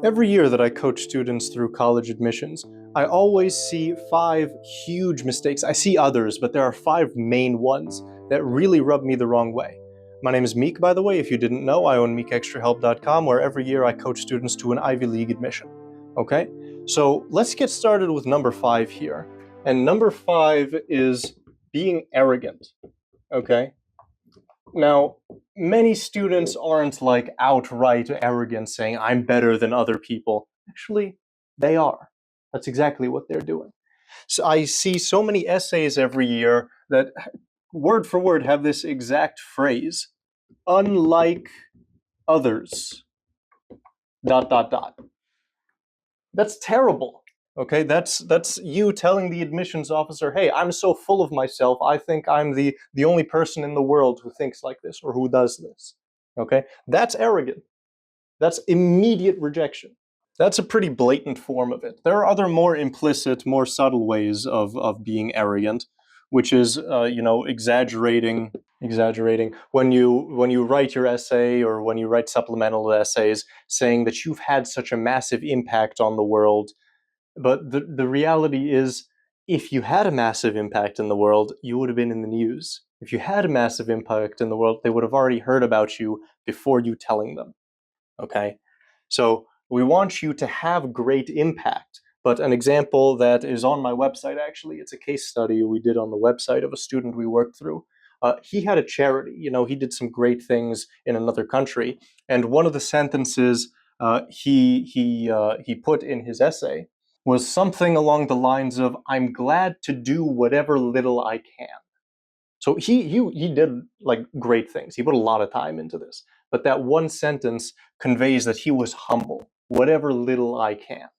Every year that I coach students through college admissions, I always see 5 huge mistakes. I see others, but there are 5 main ones that really rub me the wrong way. My name is Meek, by the way. If you didn't know, I own meekextrahelp.com, where every year I coach students to an Ivy League admission. Okay? So let's get started with number 5 here. And number 5 is being arrogant. Okay? Now, many students aren't like outright arrogant saying, I'm better than other people. Actually, they are. That's exactly what they're doing. So I see so many essays every year that word for word have this exact phrase, unlike others, dot, dot, dot. That's terrible. Okay, that's you telling the admissions officer, hey, I'm so full of myself, I think I'm the only person in the world who thinks like this or who does this. Okay, that's arrogant. That's immediate rejection. That's a pretty blatant form of it. There are other more implicit, more subtle ways of being arrogant, which is exaggerating. When you write your essay or when you write supplemental essays, saying that you've had such a massive impact on the world. But the reality is, if you had a massive impact in the world, you would have been in the news. If you had a massive impact in the world, they would have already heard about you before you telling them. Okay? So we want you to have great impact. But an example that is on my website, actually, it's a case study we did on the website of a student we worked through. He had a charity. He did some great things in another country. And one of the sentences he put in his essay was something along the lines of, I'm glad to do whatever little I can. So he did like great things. He put a lot of time into this. But that one sentence conveys that he was humble. Whatever little I can.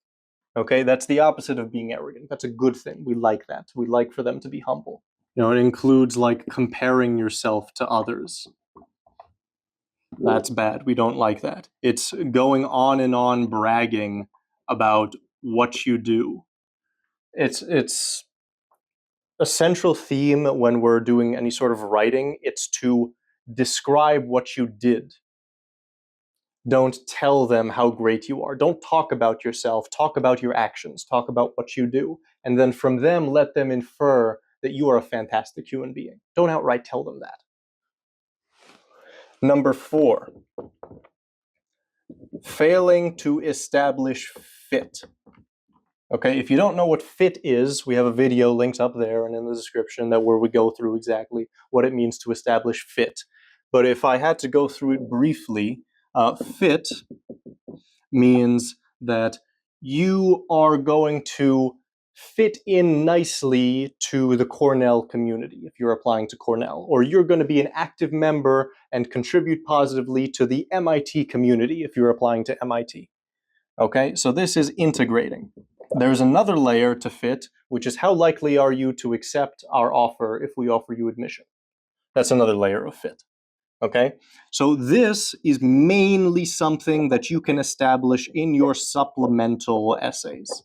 Okay, that's the opposite of being arrogant. That's a good thing. We like that. We like for them to be humble. It includes like comparing yourself to others. That's bad. We don't like that. It's going on and on bragging about what you do. It's a central theme when we're doing any sort of writing. It's to describe what you did. Don't tell them how great you are. Don't talk about yourself. Talk about your actions. Talk about what you do. And then from them, let them infer that you are a fantastic human being. Don't outright tell them that. Number 4, failing to establish fit. Okay, if you don't know what fit is, we have a video linked up there and in the description where we go through exactly what it means to establish fit. But if I had to go through it briefly, fit means that you are going to fit in nicely to the Cornell community if you're applying to Cornell, or you're going to be an active member and contribute positively to the MIT community if you're applying to MIT. Okay, so this is integrating. There's another layer to fit, which is how likely are you to accept our offer if we offer you admission. That's another layer of fit. Okay, so this is mainly something that you can establish in your supplemental essays.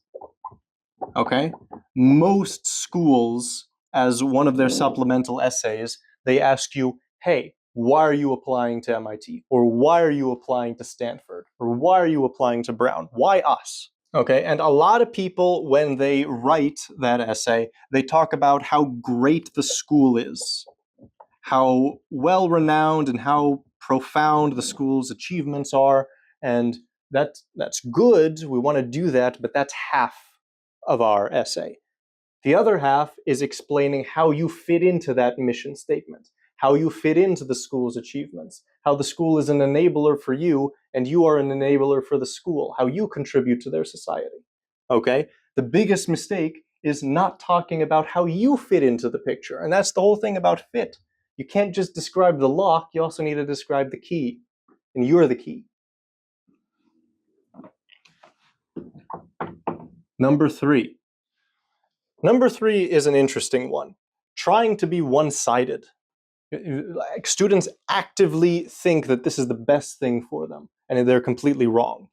Okay, most schools, as one of their supplemental essays, they ask you, hey, why are you applying to MIT? Or why are you applying to Stanford? Or why are you applying to Brown? Why us? Okay, and a lot of people, when they write that essay, they talk about how great the school is, how well-renowned and how profound the school's achievements are, and that's good. We want to do that, but that's half of our essay. The other half is explaining how you fit into that mission statement, how you fit into the school's achievements, how the school is an enabler for you and you are an enabler for the school, how you contribute to their society. Okay? The biggest mistake is not talking about how you fit into the picture, and that's the whole thing about fit. You can't just describe the lock, you also need to describe the key, and you're the key. Number 3. Number 3 is an interesting one. Trying to be one-sided. Students actively think that this is the best thing for them, and they're completely wrong.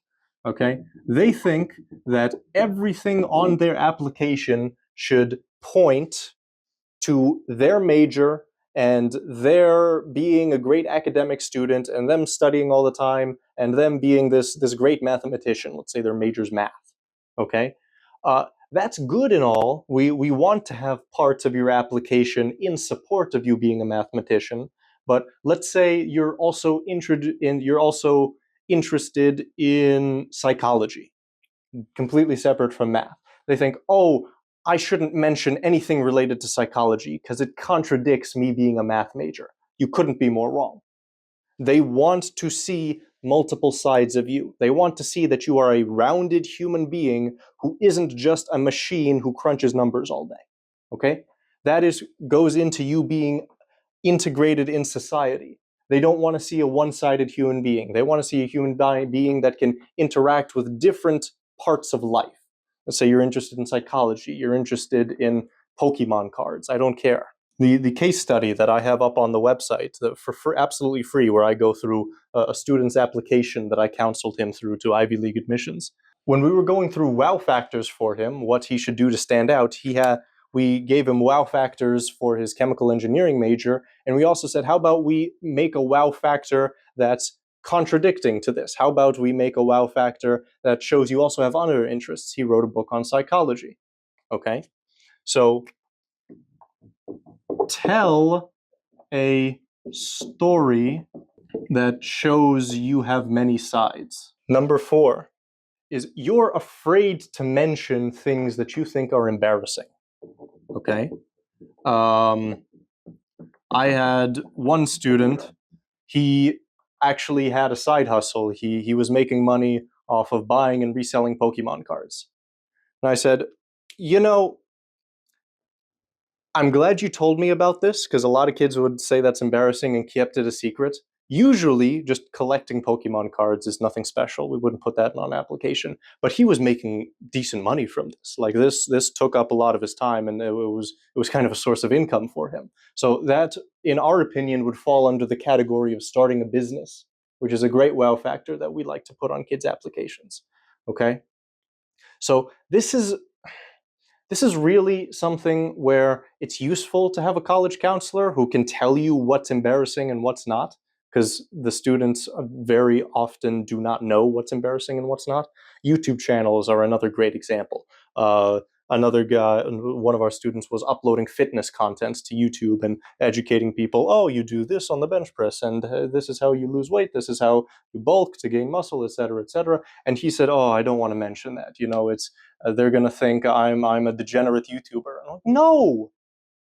Okay? They think that everything on their application should point to their major and their being a great academic student and them studying all the time and them being this great mathematician. Let's say their major's math. Okay, that's good and all. We want to have parts of your application in support of you being a mathematician. But let's say you're also interested in psychology, completely separate from math. They think, oh, I shouldn't mention anything related to psychology because it contradicts me being a math major. You couldn't be more wrong. They want to see multiple sides of you. They want to see that you are a rounded human being who isn't just a machine who crunches numbers all day. Okay? That goes into you being integrated in society. They don't want to see a one-sided human being. They want to see a human being that can interact with different parts of life. Let's say you're interested in psychology, you're interested in Pokemon cards, I don't care. The case study that I have up on the website for absolutely free, where I go through a student's application that I counseled him through to Ivy League admissions. When we were going through wow factors for him, what he should do to stand out, we gave him wow factors for his chemical engineering major, and we also said, how about we make a wow factor that's contradicting to this? How about we make a wow factor that shows you also have other interests? He wrote a book on psychology. Okay, so tell a story that shows you have many sides. Number 4 is you're afraid to mention things that you think are embarrassing. Okay? I had one student, he actually had a side hustle. He was making money off of buying and reselling Pokemon cards. And I said, you know, I'm glad you told me about this, because a lot of kids would say that's embarrassing and kept it a secret. Usually, just collecting Pokemon cards is nothing special. We wouldn't put that in an application. But he was making decent money from this. Like this took up a lot of his time, and it was kind of a source of income for him. So that, in our opinion, would fall under the category of starting a business, which is a great wow factor that we like to put on kids' applications. Okay? So this is really something where it's useful to have a college counselor who can tell you what's embarrassing and what's not, because the students very often do not know what's embarrassing and what's not. YouTube channels are another great example. Another guy, one of our students, was uploading fitness content to YouTube and educating people. Oh, you do this on the bench press, and this is how you lose weight. This is how you bulk to gain muscle, etc., etc. And he said, "Oh, I don't want to mention that. You know, they're gonna think I'm a degenerate YouTuber." I'm like, no,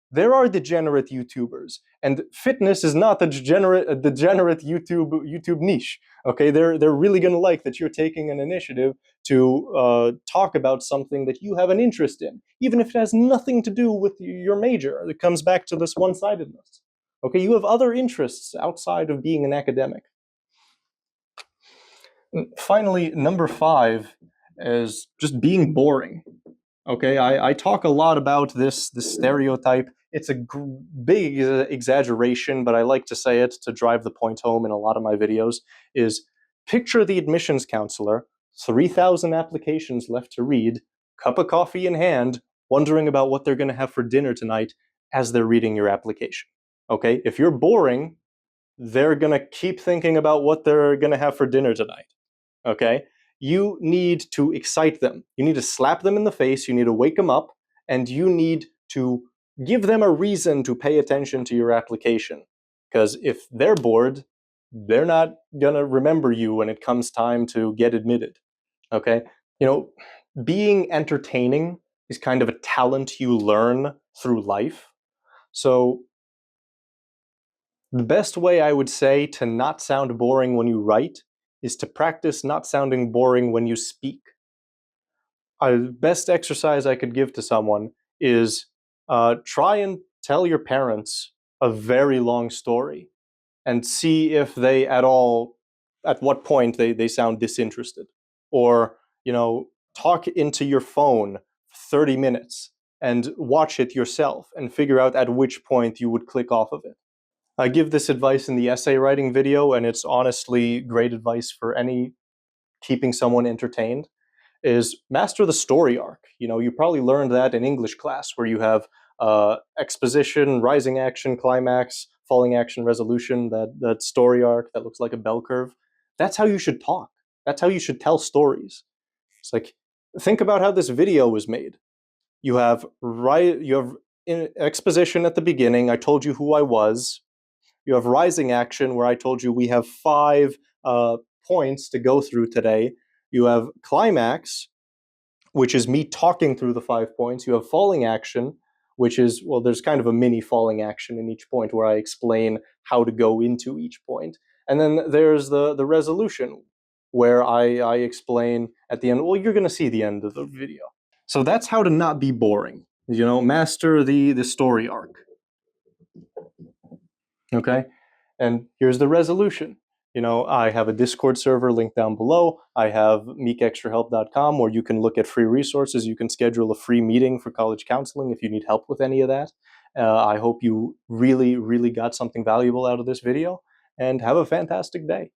there are degenerate YouTubers, and fitness is not a degenerate YouTube niche. Okay, they're really gonna like that you're taking an initiative to talk about something that you have an interest in, even if it has nothing to do with your major. It comes back to this one-sidedness. Okay, you have other interests outside of being an academic. Finally, number 5 is just being boring. Okay, I talk a lot about this stereotype. It's a big exaggeration, but I like to say it to drive the point home in a lot of my videos, is picture the admissions counselor, 3,000 applications left to read, cup of coffee in hand, wondering about what they're going to have for dinner tonight as they're reading your application. Okay, if you're boring, they're going to keep thinking about what they're going to have for dinner tonight. Okay? You need to excite them. You need to slap them in the face, you need to wake them up, and you need to give them a reason to pay attention to your application. Because if they're bored, they're not gonna remember you when it comes time to get admitted. Okay? You know, being entertaining is kind of a talent you learn through life. So the best way I would say to not sound boring when you write is to practice not sounding boring when you speak. The best exercise I could give to someone is try and tell your parents a very long story and see if they at what point they sound disinterested. Or, talk into your phone for 30 minutes and watch it yourself and figure out at which point you would click off of it. I give this advice in the essay writing video, and it's honestly great advice for any keeping someone entertained, is master the story arc. You probably learned that in English class, where you have exposition, rising action, climax, falling action, resolution, that story arc that looks like a bell curve. That's how you should talk. That's how you should tell stories. It's like, think about how this video was made. You have exposition at the beginning. I told you who I was. You have rising action, where I told you we have five points to go through today. You have climax, which is me talking through the 5 points. You have falling action, which is, well, there's kind of a mini falling action in each point where I explain how to go into each point. And then there's the resolution, where I explain at the end, well, you're going to see the end of the video. So that's how to not be boring. Master the story arc. Okay? And here's the resolution. I have a Discord server linked down below. I have meekextrahelp.com, where you can look at free resources. You can schedule a free meeting for college counseling if you need help with any of that. I hope you really, really got something valuable out of this video, and have a fantastic day.